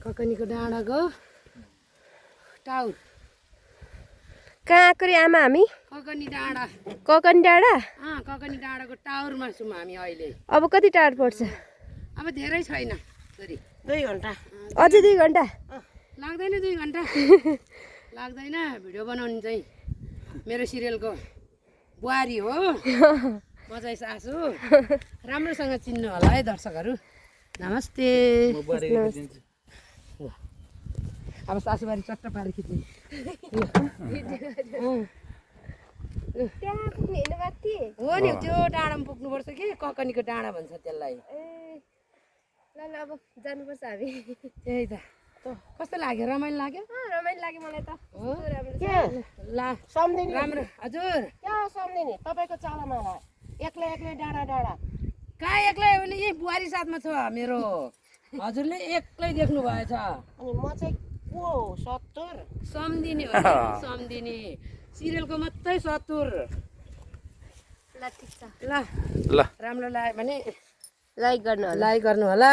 ककनीको डाँडाको टाउर कहाँ आएको रे आमा हामी? ककनी डाँडा ककनी डाँडा? ककनी डाँडाको टावरमा छौँ हामी अहिले। अब कति टाढो पर्छ? अब धेरै छैन छोरी, 2 घन्टा अझै 2 घन्टा? लाग्दैन 2 घन्टा लाग्दैन। भिडियो बनाउनु चाहिँ मेरो सिरियलको बुहारी हो म चाहिँ सासु। राम्रोसँग चिन्नु होला है दर्शकहरू। नमस्ते। अब सासूबारी चट्ट पारेर खिच्ने। त्यहाँ पुग्ने होइन माथि? हो नि त्यो डाँडामा पुग्नुपर्छ कि ककनीको डाँडा भन्छ त्यसलाई। ल ल अब जानुपर्छ हामी। त्यही त कस्तो लाग्यो? रमाइलो लाग्यो? रमाइलो लाग्यो मलाई त। हो के ला सम्झिने राम्रो हजुर। क्या सम्झिने तपाईँको चालामा एक्लै एक्लै डाँडा डाँडा कहाँ एक्लै हो नि? यही बुहारी साथमा छ मेरो। हजुरले एक्लै देख्नु भएछ। अनि म चाहिँ को हो? 70 सम्झिने हो सम्झिने। सिरियलको मात्रै 70। ल ठिक छ। ल राम्रो लाग्यो भने लाइक गर्नु होला। लाइक गर्नु होला।